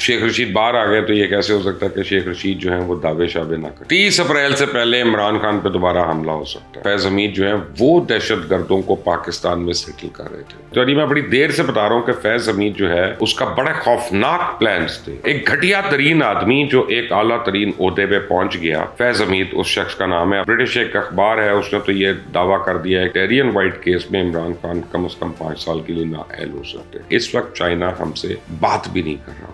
شیخ رشید باہر آ گئے تو یہ کیسے ہو سکتا ہے کہ شیخ رشید جو ہیں وہ دعوے شعبے نہ کریں. 30 اپریل سے پہلے عمران خان پہ دوبارہ حملہ ہو سکتا ہے. فیض حمید جو ہیں وہ دہشت گردوں کو پاکستان میں سیٹل کر رہے تھے. تو میں بڑی دیر سے بتا رہا ہوں کہ فیض حمید جو ہے اس کا بڑے خوفناک پلانز تھے. ایک گھٹیا ترین آدمی جو ایک اعلیٰ ترین عہدے پہ پہنچ گیا، فیض حمید اس شخص کا نام ہے. برٹش ایک اخبار ہے، اس نے تو یہ دعویٰ کر دیا ہے کہ ایرین وائٹ کیس میں عمران خان کم از کم 5 سال کے لیے نااہل ہو سکتے. اس وقت چائنا ہم سے بات بھی نہیں کر رہا.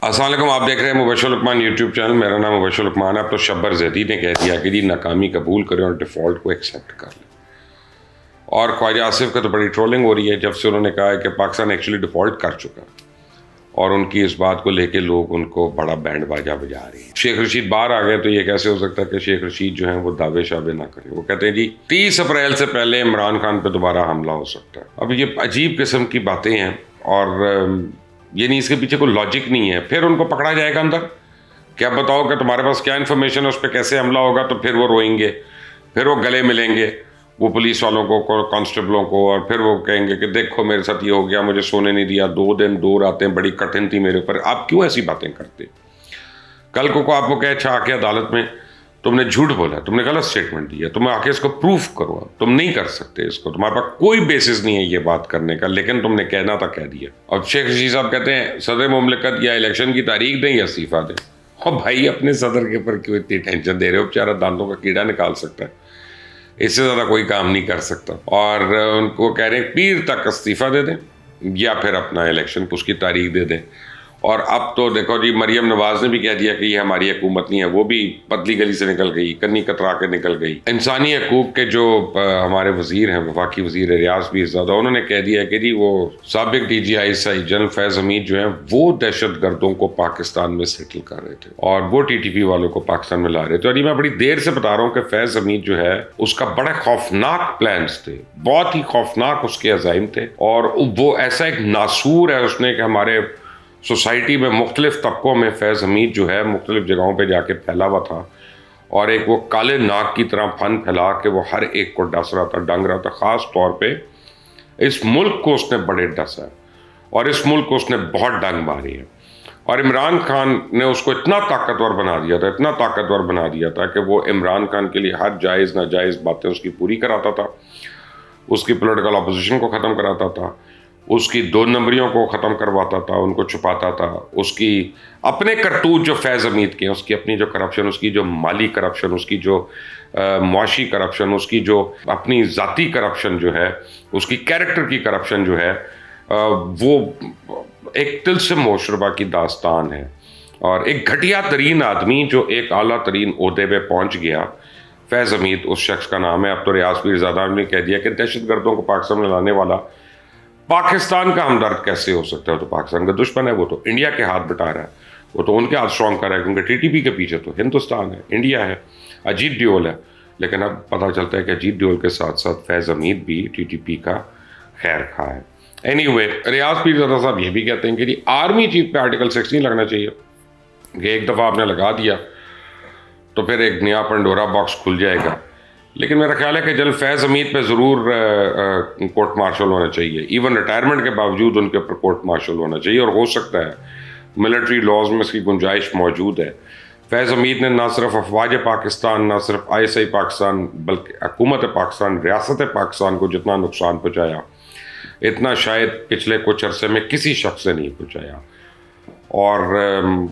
السلام علیکم، آپ دیکھ رہے ہیں مبشر لقمان یوٹیوب چینل. میرا نام مبشر لقمان ہے. اب تو شبر زیدی نے کہہ دیا کہ جی ناکامی قبول کریں اور ڈیفالٹ کو ایکسیپٹ کر لیں. اور خواجہ آصف کا تو بڑی ٹرولنگ ہو رہی ہے جب سے انہوں نے کہا ہے کہ پاکستان ایکچولی ڈیفالٹ کر چکا، اور ان کی اس بات کو لے کے لوگ ان کو بڑا بینڈ باجا بجا رہے ہیں. شیخ رشید باہر آ گئے تو یہ کیسے ہو سکتا ہے کہ شیخ رشید جو ہیں وہ دعوے شعبے نہ کریں. وہ کہتے ہیں جی 30 اپریل سے پہلے عمران خان پہ دوبارہ حملہ ہو سکتا ہے. اب یہ عجیب قسم کی باتیں ہیں اور یعنی اس کے پیچھے کوئی لاجک نہیں ہے. پھر ان کو پکڑا جائے گا اندر کہ اب بتاؤ کہ تمہارے پاس کیا انفارمیشن ہے، اس پہ کیسے حملہ ہوگا. تو پھر وہ روئیں گے، پھر وہ گلے ملیں گے وہ پولیس والوں کو، کانسٹیبلوں کو، اور پھر وہ کہیں گے کہ دیکھو میرے ساتھ یہ ہو گیا، مجھے سونے نہیں دیا، 2 دن 2 راتیں بڑی کٹھن تھی میرے اوپر. آپ کیوں ایسی باتیں کرتے؟ کل کو آپ کو کہے اچھا آ کے عدالت میں تم نے جھوٹ بولا، تم نے غلط سٹیٹمنٹ دیا، تم آ کے اس کو پروف کرو. تم نہیں کر سکتے اس کو، تمہارے پاس کوئی بیسس نہیں ہے یہ بات کرنے کا، لیکن تم نے کہنا تھا کہہ دیا. اور شیخ رشید صاحب کہتے ہیں صدر مملکت یا الیکشن کی تاریخ دیں یا استعفیٰ دیں. اور بھائی اپنے صدر کے اوپر کیوں اتنی ٹینشن دے رہے ہو؟ بیچارہ دانتوں کا کیڑا نکال سکتا ہے، اس سے زیادہ کوئی کام نہیں کر سکتا. اور ان کو کہہ رہے ہیں پیر تک استعفیٰ دے دیں یا پھر اپنا الیکشن اس کی تاریخ دے دیں. اور اب تو دیکھو جی مریم نواز نے بھی کہہ دیا کہ یہ ہماری حکومت نہیں ہے. وہ بھی پتلی گلی سے نکل گئی، کنی کترا کے نکل گئی. انسانی حقوق کے جو ہمارے وزیر ہیں، وفاقی وزیر ریاض بھی زیادہ، انہوں نے کہہ دیا کہ جی وہ سابق ڈی جی آئی SI جنرل فیض حمید جو ہیں وہ دہشت گردوں کو پاکستان میں سیٹل کر رہے تھے اور وہ TTP والوں کو پاکستان میں لا رہے تھے. اور میں بڑی دیر سے بتا رہا ہوں کہ فیض حمید جو ہے اس کا بڑے خوفناک پلانز تھے، بہت ہی خوفناک اس کے عزائم تھے. اور وہ ایسا ایک ناسور ہے اس نے کہ ہمارے سوسائٹی میں مختلف طبقوں میں فیض حمید جو ہے مختلف جگہوں پہ جا کے پھیلا ہوا تھا، اور ایک وہ کالے ناگ کی طرح پھن پھیلا کے وہ ہر ایک کو ڈس رہا تھا، ڈنگ رہا تھا. خاص طور پہ اس ملک کو اس نے بڑے ڈسا اور اس ملک کو اس نے بہت ڈنگ ماری ہے. اور عمران خان نے اس کو اتنا طاقتور بنا دیا تھا، اتنا طاقتور بنا دیا تھا کہ وہ عمران خان کے لیے ہر جائز ناجائز باتیں اس کی پوری کراتا تھا، اس کی پولیٹیکل اپوزیشن کو ختم کراتا تھا، اس کی 2 نمبریوں کو ختم کرواتا تھا، ان کو چھپاتا تھا. اس کی اپنے کرتوت جو فیض حمید کے ہیں، اس کی اپنی جو کرپشن، اس کی جو مالی کرپشن، اس کی جو معاشی کرپشن، اس کی جو اپنی ذاتی کرپشن جو ہے، اس کی کیریکٹر کی کرپشن جو ہے، وہ ایک طلسم مشربہ کی داستان ہے. اور ایک گھٹیا ترین آدمی جو ایک اعلیٰ ترین عہدے پہ پہنچ گیا، فیض حمید اس شخص کا نام ہے. اب تو ریاض پیر زادہ نے کہہ دیا کہ دہشت گردوں کو پاکستان میں لانے والا پاکستان کا ہمدرد کیسے ہو سکتا ہے؟ تو پاکستان کا دشمن ہے، وہ تو انڈیا کے ہاتھ بٹا رہا ہے، وہ تو ان کے ہاتھ اسٹرانگ کر رہا ہے، کیونکہ TTP کے پیچھے تو ہندوستان ہے، انڈیا ہے، اجیت ڈیول ہے. لیکن اب پتہ چلتا ہے کہ اجیت ڈیول کے ساتھ ساتھ فیض حمید بھی TTP کا خیر خواہ ہے. اینی وے ریاض پیر زادہ صاحب یہ بھی کہتے ہیں کہ جی آرمی چیف پہ آرٹیکل 6 نہیں لگنا چاہیے، کہ ایک دفعہ آپ نے لگا دیا تو پھر ایک نیا پنڈورا باکس کھل جائے گا. لیکن میرا خیال ہے کہ جنرل فیض حمید پہ ضرور کورٹ مارشل ہونا چاہیے. ایون ریٹائرمنٹ کے باوجود ان کے اوپر کورٹ مارشل ہونا چاہیے، اور ہو سکتا ہے ملٹری لاز میں اس کی گنجائش موجود ہے. فیض حمید نے نہ صرف افواج پاکستان، نہ صرف ISI پاکستان، بلکہ حکومت پاکستان، ریاست پاکستان کو جتنا نقصان پہنچایا اتنا شاید پچھلے کچھ عرصے میں کسی شخص سے نہیں پہنچایا. اور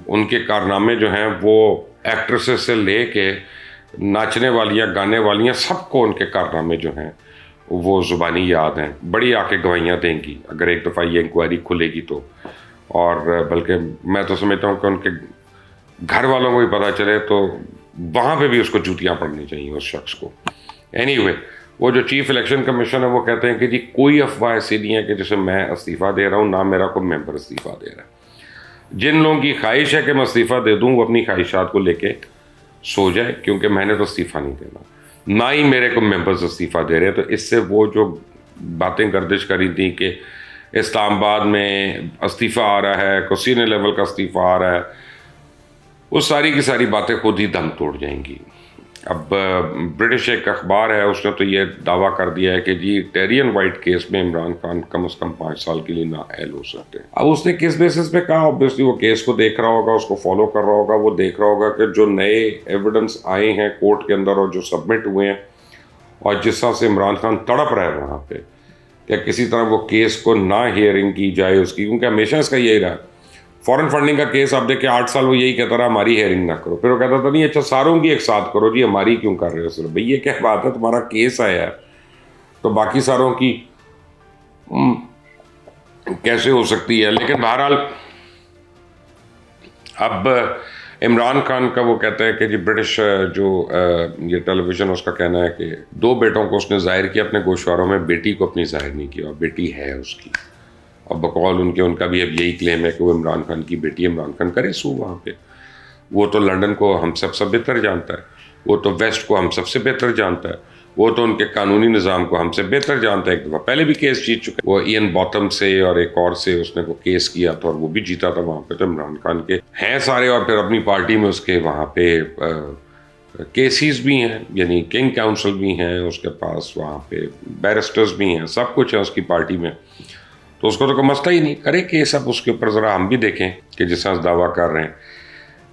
ان کے کارنامے جو ہیں وہ ایکٹریسز سے لے کے ناچنے والیاں، گانے والیاں، سب کو ان کے کارنامے جو ہیں وہ زبانی یاد ہیں. بڑی آ کے گواہیاں دیں گی اگر ایک دفعہ یہ انکوائری کھلے گی تو. اور بلکہ میں تو سمجھتا ہوں کہ ان کے گھر والوں کو بھی پتہ چلے تو وہاں پہ بھی اس کو جوتیاں پڑنی چاہیے اس شخص کو. اینی وے وہ جو چیف الیکشن کمیشن ہے وہ کہتے ہیں کہ جی کوئی افواہ ایسی نہیں ہے کہ جسے میں استعفیٰ دے رہا ہوں، نہ میرا کوئی ممبر استعفیٰ دے رہا ہے. جن لوگوں کی خواہش ہے کہ میں استعفیٰ دے دوں وہ اپنی خواہشات کو لے کے سو جائے، کیونکہ میں نے تو استعفیٰ نہیں دینا، نہ ہی میرے کو ممبرز استعفیٰ دے رہے. تو اس سے وہ جو باتیں گردش کری تھیں کہ اسلام آباد میں استعفیٰ آ رہا ہے، کوئی سینئر لیول کا استعفیٰ آ رہا ہے، وہ ساری کی ساری باتیں خود ہی دم توڑ جائیں گی. اب برٹش ایک اخبار ہے، اس نے تو یہ دعویٰ کر دیا ہے کہ جی ٹیرین وائٹ کیس میں عمران خان کم از کم 5 سال کے لیے نااہل ہو سکتے ہیں۔ اب اس نے کس بیسس پہ کہا؟ obviously وہ کیس کو دیکھ رہا ہوگا، اس کو فالو کر رہا ہوگا، وہ دیکھ رہا ہوگا کہ جو نئے ایویڈنس آئے ہیں کورٹ کے اندر اور جو سبمٹ ہوئے ہیں، اور جس طرح سے عمران خان تڑپ رہا ہے وہاں پہ کہ کسی طرح وہ کیس کو نہ ہیئرنگ کی جائے اس کی، کیونکہ ہمیشہ اس کا یہی رہا۔ فورن فنڈنگ کا کیس آپ دیکھیں 8 سال وہ یہی کہتا رہا ہماری ہیئرنگ نہ کرو، پھر وہ کہتا تھا نہیں اچھا ساروں کی ایک ساتھ کرو جی، ہماری کیوں کر رہے ہو سر؟ بھئی یہ کیا بات ہے، تمہارا کیس آیا ہے تو باقی ساروں کی کیسے ہو سکتی ہے؟ لیکن بہرحال اب عمران خان کا وہ کہتا ہے کہ جی برٹش جو یہ ٹیلی ویژن، اس کا کہنا ہے کہ 2 بیٹوں کو اس نے ظاہر کیا اپنے گوشواروں میں، بیٹی کو اپنی ظاہر نہیں کیا، اور بیٹی ہے اس کی، اور بقول ان کا بھی اب یہی کلیم ہے کہ وہ عمران خان کی بیٹی، عمران خان کرے سو وہاں پہ، وہ تو لنڈن کو ہم سب سے بہتر جانتا ہے، وہ تو ویسٹ کو ہم سب سے بہتر جانتا ہے، وہ تو ان کے قانونی نظام کو ہم سے بہتر جانتا ہے، ایک دفعہ پہلے بھی کیس جیت چکا ہے، وہ ایئن باتم سے اور ایک اور سے اس نے وہ کیس کیا تھا اور وہ بھی جیتا تھا وہاں پہ، تو عمران خان کے ہیں سارے، اور پھر اپنی پارٹی میں اس کے وہاں پہ کیسز بھی ہیں، یعنی کنگ کاؤنسل بھی ہیں اس کے پاس، وہاں پہ بیرسٹرز بھی ہیں، سب کچھ ہے اس کی پارٹی میں، تو اس کو تو کوئی مسئلہ ہی نہیں، کرے کیس اب اس کے اوپر ذرا ہم بھی دیکھیں کہ جس طرح دعویٰ کر رہے ہیں۔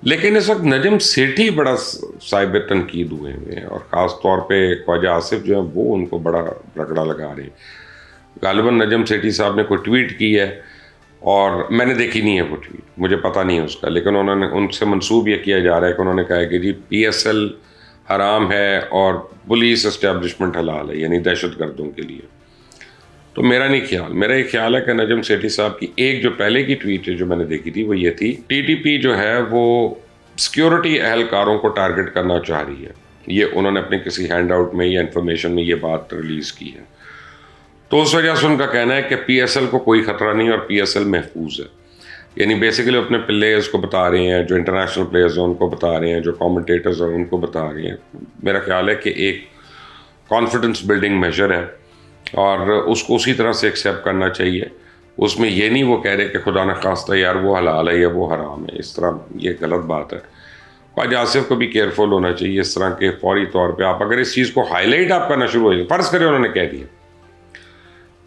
لیکن اس وقت نجم سیٹھی بڑا صاحب تنقید ہوئے ہیں، اور خاص طور پہ خواجہ آصف جو ہیں وہ ان کو بڑا رگڑا لگا رہے ہیں۔ غالباً نجم سیٹھی صاحب نے کوئی ٹویٹ کی ہے، اور میں نے دیکھی نہیں ہے وہ ٹویٹ، مجھے پتہ نہیں ہے اس کا، لیکن انہوں نے ان سے منسوب یہ کیا جا رہا ہے کہ انہوں نے کہا ہے کہ جی پی ایس ایل حرام ہے اور پولیس اسٹیبلشمنٹ حلال ہے، یعنی دہشت گردوں کے لیے۔ تو میرا نہیں خیال، میرا یہ خیال ہے کہ نجم سیٹھی صاحب کی ایک جو پہلے کی ٹویٹ ہے جو میں نے دیکھی تھی وہ یہ تھی، ٹی ٹی پی جو ہے وہ سیکیورٹی اہلکاروں کو ٹارگٹ کرنا چاہ رہی ہے، یہ انہوں نے اپنے کسی ہینڈ آؤٹ میں یا انفارمیشن میں یہ بات ریلیز کی ہے، تو اس وجہ سے ان کا کہنا ہے کہ پی ایس ایل کو کوئی خطرہ نہیں اور پی ایس ایل محفوظ ہے، یعنی بیسیکلی اپنے پلیئرز کو بتا رہے ہیں، جو انٹرنیشنل پلیئرز ہیں ان کو بتا رہے ہیں، جو کامنٹیٹرز ہیں ان کو بتا رہے ہیں۔ میرا خیال ہے کہ ایک کانفیڈنس بلڈنگ میجر ہے، اور اس کو اسی طرح سے ایکسیپٹ کرنا چاہیے، اس میں یہ نہیں وہ کہہ رہے کہ خدا نخواستہ یار وہ حلال ہے یا وہ حرام ہے، اس طرح یہ غلط بات ہے۔ خواجہ آصف کو بھی کیئرفل ہونا چاہیے اس طرح کے فوری طور پہ، آپ اگر اس چیز کو ہائی لائٹ آپ کرنا شروع ہو جائے، فرض کریں انہوں نے کہہ دیا،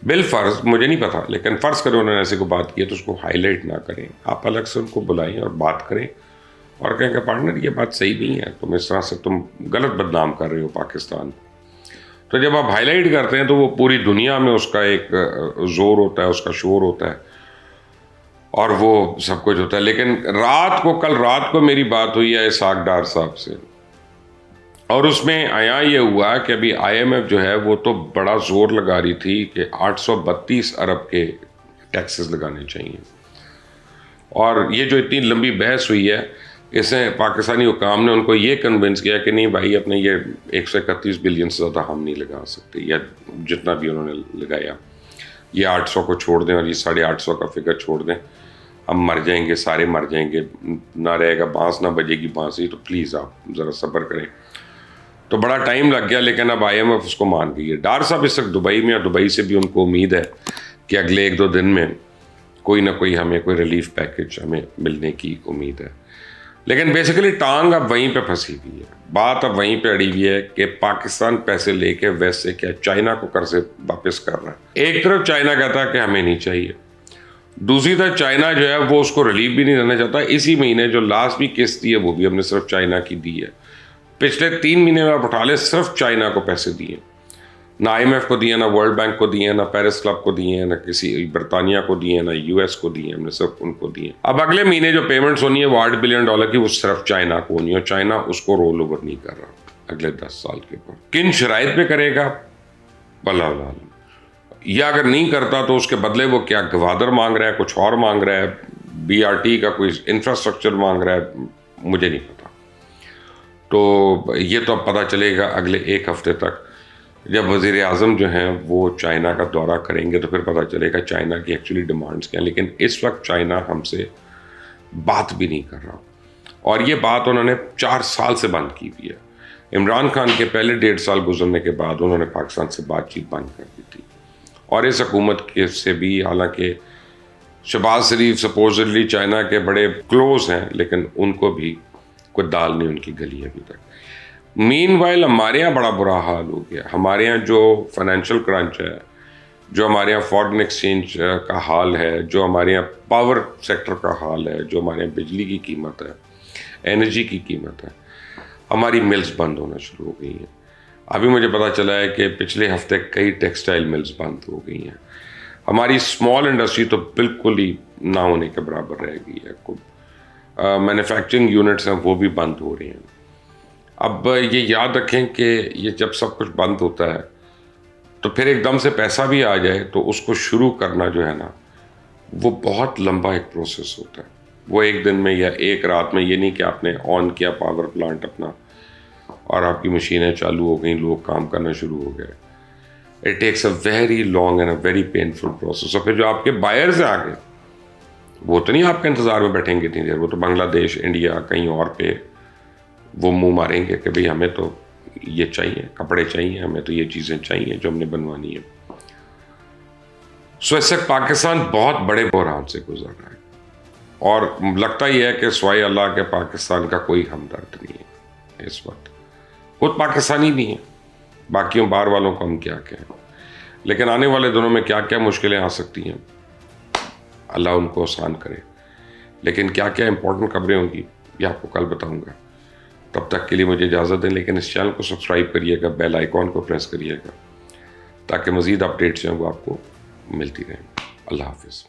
بالفرض مجھے نہیں پتا، لیکن فرض کریں انہوں نے ایسے کو بات کی ہے تو اس کو ہائی لائٹ نہ کریں، آپ الگ سے ان کو بلائیں اور بات کریں اور کہیں کہ پارٹنر یہ بات صحیح نہیں ہے، تم اس طرح سے تم غلط بدنام کر رہے ہو پاکستان۔ تو جب آپ ہائی لائٹ کرتے ہیں تو وہ پوری دنیا میں اس کا ایک زور ہوتا ہے، اس کا شور ہوتا ہے، اور وہ سب کچھ ہوتا ہے۔ لیکن کل رات کو میری بات ہوئی ہے اسحاق ڈار صاحب سے، اور اس میں آیا یہ ہوا کہ ابھی آئی ایم ایف جو ہے وہ تو بڑا زور لگا رہی تھی کہ 832 ارب کے ٹیکسز لگانے چاہیے، اور یہ جو اتنی لمبی بحث ہوئی ہے اس میں پاکستانی حکام نے ان کو یہ کنونس کیا کہ نہیں بھائی اپنے یہ 131 بلین سے زیادہ ہم نہیں لگا سکتے، یا جتنا بھی انہوں نے لگایا، یہ 800 کو چھوڑ دیں اور یہ 850 کا فگر چھوڑ دیں، ہم مر جائیں گے، سارے مر جائیں گے، نہ رہے گا بانس، نہ بجے گی بانسی، تو پلیز آپ ذرا صبر کریں۔ تو بڑا ٹائم لگ گیا، لیکن اب آئی ایم ایف اس کو مان گئی ہے۔ ڈار صاحب اس وقت دبئی میں، اور دبئی سے بھی ان کو امید ہے کہ اگلے 1-2 دن میں کوئی نہ کوئی ہمیں کوئی ریلیف پیکج ہمیں ملنے کی امید ہے۔ لیکن بیسیکلی ٹانگ اب وہیں پہ پھنسی ہوئی ہے، بات اب وہیں پہ اڑی ہوئی ہے کہ پاکستان پیسے لے کے ویسٹ سے کیا چائنا کو قرض واپس کر رہا ہے۔ ایک طرف چائنا کہتا ہے کہ ہمیں نہیں چاہیے، دوسری طرف چائنا جو ہے وہ اس کو ریلیف بھی نہیں دینا چاہتا۔ اسی مہینے جو لاسٹ بھی قسط دی ہے وہ بھی ہم نے صرف چائنا کی دی ہے، پچھلے 3 مہینے میں آپ اٹھا لیں صرف چائنا کو پیسے دیے، نہ آئی ایم ایف کو دیے، نہ ورلڈ بینک کو دیے، نہ پیرس کلب کو دیے، نہ کسی برطانیہ کو دیے، نہ یو ایس کو دیے، ہم نے صرف ان کو دیے۔ اب اگلے مہینے جو پیمنٹس ہونی ہے وہ $8 بلین کی، وہ صرف چائنا کو ہونی ہے، اور چائنا اس کو رول اوور نہیں کر رہا اگلے 10 سال کے اوپر۔ کن شرائط پہ کرے گا واللہ عالم، یا اگر نہیں کرتا تو اس کے بدلے وہ کیا گوادر مانگ رہا ہے، کچھ اور مانگ رہا ہے، بی آر ٹی کا کوئی انفراسٹرکچر مانگ رہا ہے، مجھے نہیں پتا۔ تو یہ تو اب پتہ چلے گا اگلے 1 ہفتے تک، جب وزیر اعظم جو ہیں وہ چائنا کا دورہ کریں گے تو پھر پتہ چلے گا چائنا کی ایکچولی ڈیمانڈس کیا ہیں۔ لیکن اس وقت چائنا ہم سے بات بھی نہیں کر رہا، اور یہ بات انہوں نے 4 سال سے بند کی ہوئی ہے۔ عمران خان کے پہلے 1.5 سال گزرنے کے بعد انہوں نے پاکستان سے بات چیت بند کر دی تھی، اور اس حکومت کے سے بھی، حالانکہ شہباز شریف سپوزڈلی چائنا کے بڑے کلوز ہیں، لیکن ان کو بھی کوئی دال نہیں ان کی گلی ابھی تک۔ مین وائل ہمارے یہاں بڑا برا حال ہو گیا. ہمارے یہاں جو فائنینشیل کرنچ ہے, جو ہمارے یہاں فارن ایکسچینج کا حال ہے, جو ہمارے یہاں پاور سیکٹر کا حال ہے, جو ہمارے یہاں بجلی کی قیمت ہے, انرجی کی قیمت ہے, ہماری ملز بند ہونا شروع ہو گئی ہیں. ابھی مجھے پتہ چلا ہے کہ پچھلے ہفتے کئی ٹیکسٹائل ملز بند ہو گئی ہیں. ہماری اسمال انڈسٹری تو بالکل ہی نہ ہونے کے برابر رہ گئی ہے. مینوفیکچرنگ یونٹس ہیں وہ بھی بند ہو رہے ہیں. اب یہ یاد رکھیں کہ یہ جب سب کچھ بند ہوتا ہے تو پھر ایک دم سے پیسہ بھی آ جائے تو اس کو شروع کرنا جو ہے نا وہ بہت لمبا ایک پروسیس ہوتا ہے. وہ ایک دن میں یا ایک رات میں یہ نہیں کہ آپ نے آن کیا پاور پلانٹ اپنا اور آپ کی مشینیں چالو ہو گئیں, لوگ کام کرنا شروع ہو گئے. It takes a very long and a very painful process. اور پھر جو آپ کے بائرز ہیں آگے وہ تو نہیں آپ کے انتظار میں بیٹھیں گے اتنی دیر, وہ تو بنگلہ دیش, انڈیا, کہیں اور پہ وہ منہ ماریں گے کہ بھئی ہمیں تو یہ چاہیے, کپڑے چاہیے, ہمیں تو یہ چیزیں چاہیے جو ہم نے بنوانی ہیں. سو اس سے پاکستان بہت بڑے بحران سے گزر رہا ہے اور لگتا ہی ہے کہ سوائے اللہ کے پاکستان کا کوئی ہمدرد نہیں ہے اس وقت. خود پاکستانی نہیں ہے, باقیوں باہر والوں کو ہم کیا کہیں. لیکن آنے والے دنوں میں کیا کیا مشکلیں آ سکتی ہیں اللہ ان کو آسان کرے. لیکن کیا کیا امپورٹنٹ خبریں ہوں گی یہ آپ کو کل بتاؤں گا. تب تک کے لیے مجھے اجازت دیں, لیکن اس چینل کو سبسکرائب کریے گا, بیل آئیکن کو پریس کریے گا تاکہ مزید اپڈیٹس ہیں وہ آپ کو ملتی رہیں. اللہ حافظ.